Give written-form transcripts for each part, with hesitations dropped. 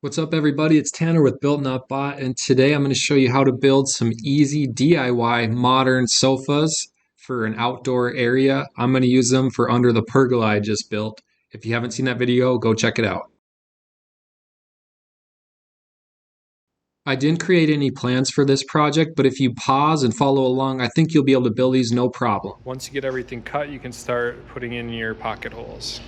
What's up, everybody? It's Tanner with Built Not Bought, and today I'm going to show you how to build some easy DIY modern sofas for an outdoor area. I'm going to use them for under the pergola I just built. If you haven't seen that video, go check it out. I didn't create any plans for this project, but if you pause and follow along, I think you'll be able to build these no problem. Once you get everything cut, you can start putting in your pocket holes.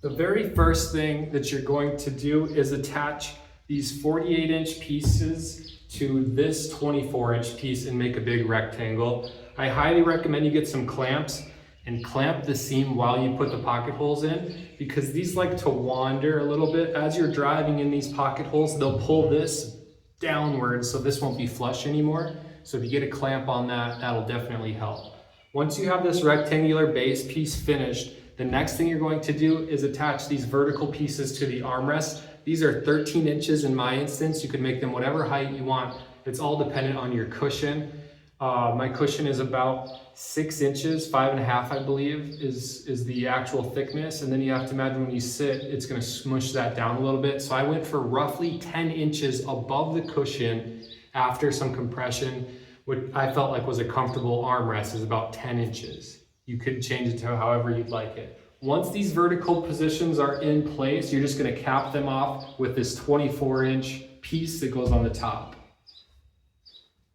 The very first thing that you're going to do is attach these 48-inch pieces to this 24-inch piece and make a big rectangle. I highly recommend you get some clamps and clamp the seam while you put the pocket holes in, because these like to wander a little bit. As you're driving in these pocket holes, they'll pull this downward, so this won't be flush anymore. So if you get a clamp on that, that'll definitely help. Once you have this rectangular base piece finished, the next thing you're going to do is attach these vertical pieces to the armrest. These are 13 inches in my instance. You can make them whatever height you want. It's all dependent on your cushion. My cushion is about 6 inches, 5.5 I believe is the actual thickness. And then you have to imagine when you sit, it's gonna smush that down a little bit. So I went for roughly 10 inches above the cushion after some compression, what I felt like was a comfortable armrest is about 10 inches. You could change it to however you'd like it. Once these vertical positions are in place, you're just gonna cap them off with this 24-inch piece that goes on the top.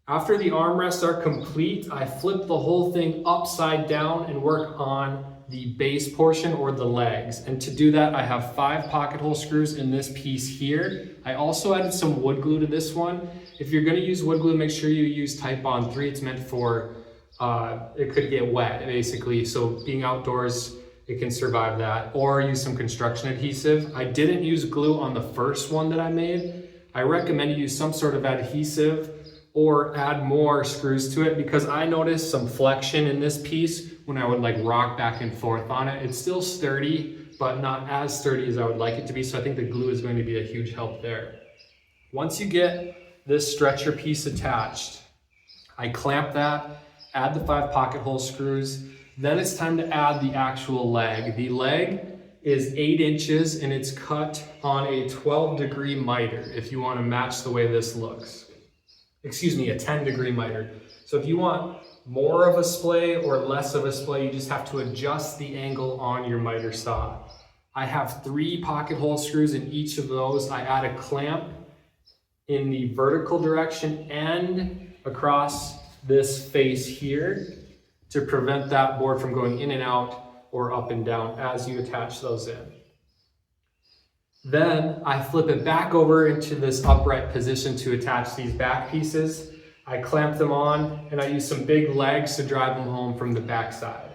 After the armrests are complete, I flip the whole thing upside down and work on the base portion or the legs. And to do that, I have 5 pocket hole screws in this piece here. I also added some wood glue to this one. If you're gonna use wood glue, make sure you use Titebond 3. It's meant for it could get wet basically, so being outdoors it can survive that, or use some construction adhesive. I didn't use glue on the first one that I made. I recommend you use some sort of adhesive or add more screws to it, because I noticed some flexion in this piece when I would like rock back and forth on it. It's still sturdy, but not as sturdy as I would like it to be, so I think the glue is going to be a huge help there. Once you get this stretcher piece attached, I clamp that, add the 5 pocket hole screws. Then it's time to add the actual leg. The leg is 8 inches and it's cut on a 12-degree miter if you want to match the way this looks. Excuse me, a 10-degree miter. So if you want more of a splay or less of a splay, you just have to adjust the angle on your miter saw. I have 3 pocket hole screws in each of those. I add a clamp in the vertical direction and across this face here to prevent that board from going in and out or up and down as you attach those in. Then I flip it back over into this upright position to attach these back pieces. I clamp them on and I use some big legs to drive them home from the back side.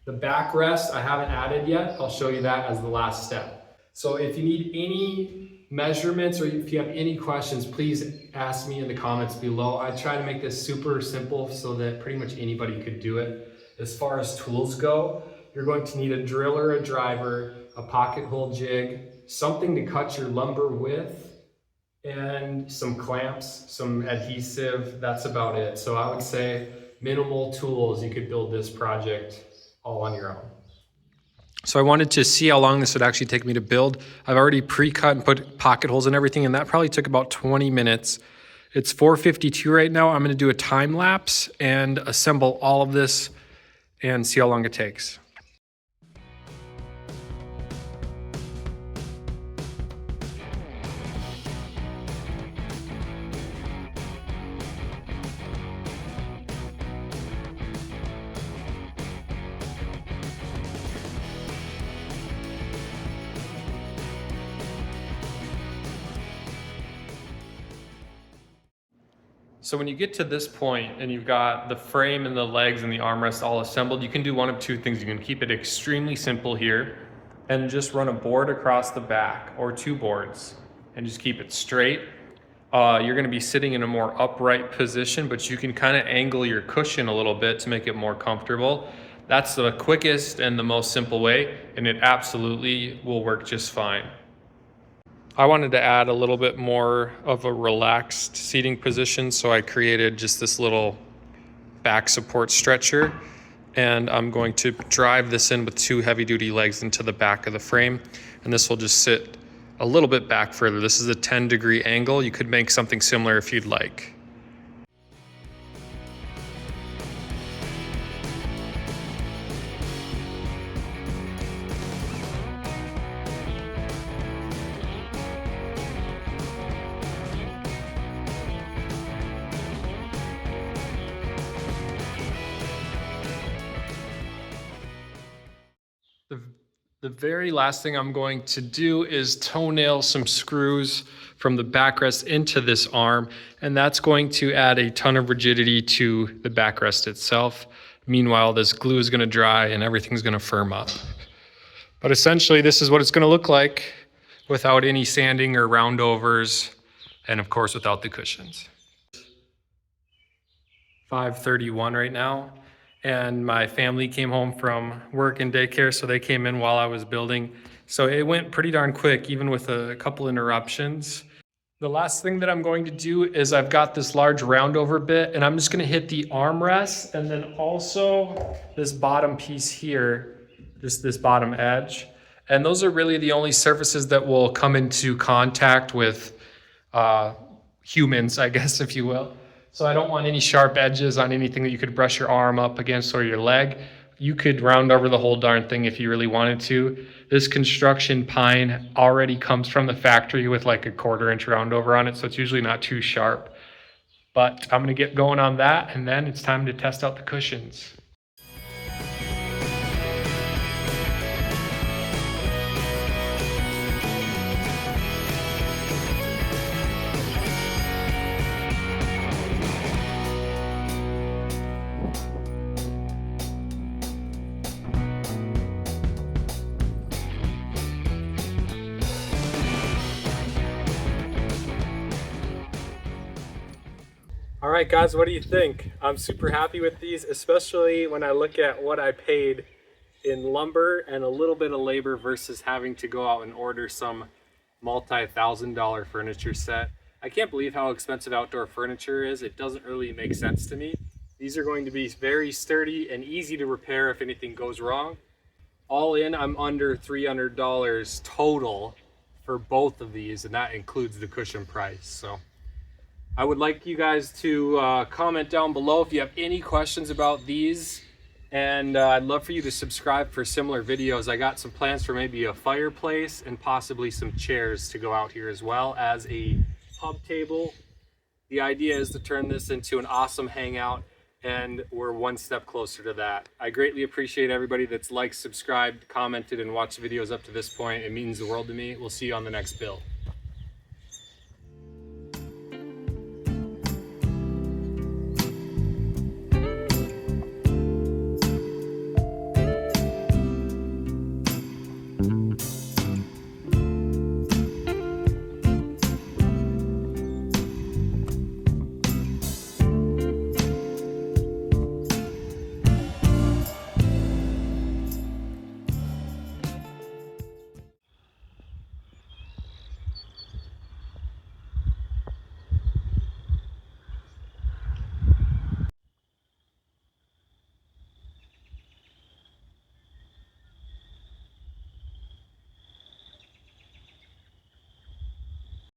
The backrest I haven't added yet. I'll show you that as the last step. So if you need any measurements or if you have any questions, please ask me in the comments below. I try to make this super simple so that pretty much anybody could do it. As far as tools go, you're going to need a drill or a driver, a pocket hole jig, something to cut your lumber with, and some clamps, some adhesive. That's about it. So I would say minimal tools, you could build this project all on your own. So I wanted to see how long this would actually take me to build. I've already pre-cut and put pocket holes and everything, and that probably took about 20 minutes. It's 4:52 right now. I'm gonna do a time lapse and assemble all of this and see how long it takes. So when you get to this point and you've got the frame and the legs and the armrest all assembled, you can do one of 2 things. You can keep it extremely simple here and just run a board across the back, or 2 boards, and just keep it straight. You're gonna be sitting in a more upright position, but you can kind of angle your cushion a little bit to make it more comfortable. That's the quickest and the most simple way, and it absolutely will work just fine. I wanted to add a little bit more of a relaxed seating position, so I created just this little back support stretcher, and I'm going to drive this in with 2 heavy-duty legs into the back of the frame, and this will just sit a little bit back further. This is a 10-degree angle. You could make something similar if you'd like. The very last thing I'm going to do is toenail some screws from the backrest into this arm, and that's going to add a ton of rigidity to the backrest itself. Meanwhile, this glue is going to dry and everything's going to firm up. But essentially, this is what it's going to look like without any sanding or roundovers, and of course, without the cushions. 5:31 right now. And my family came home from work and daycare, so they came in while I was building. So it went pretty darn quick, even with a couple interruptions. The last thing that I'm going to do is I've got this large roundover bit, and I'm just gonna hit the armrest and then also this bottom piece here, just this bottom edge. And those are really the only surfaces that will come into contact with humans, I guess, if you will. So I don't want any sharp edges on anything that you could brush your arm up against or your leg. You could round over the whole darn thing if you really wanted to. This construction pine already comes from the factory with like a 1/4 inch roundover on it, so it's usually not too sharp. But I'm gonna get going on that, and then it's time to test out the cushions. All right, guys, what do you think? I'm super happy with these, especially when I look at what I paid in lumber and a little bit of labor versus having to go out and order some multi-$1,000 furniture set. I can't believe how expensive outdoor furniture is. It doesn't really make sense to me. These are going to be very sturdy and easy to repair if anything goes wrong. All in, I'm under $300 total for both of these, and that includes the cushion price. So I would like you guys to comment down below if you have any questions about these, and I'd love for you to subscribe for similar videos. I got some plans for maybe a fireplace and possibly some chairs to go out here, as well as a pub table. The idea is to turn this into an awesome hangout, and we're one step closer to that. I greatly appreciate everybody that's liked, subscribed, commented, and watched videos up to this point. It means the world to me. We'll see you on the next build.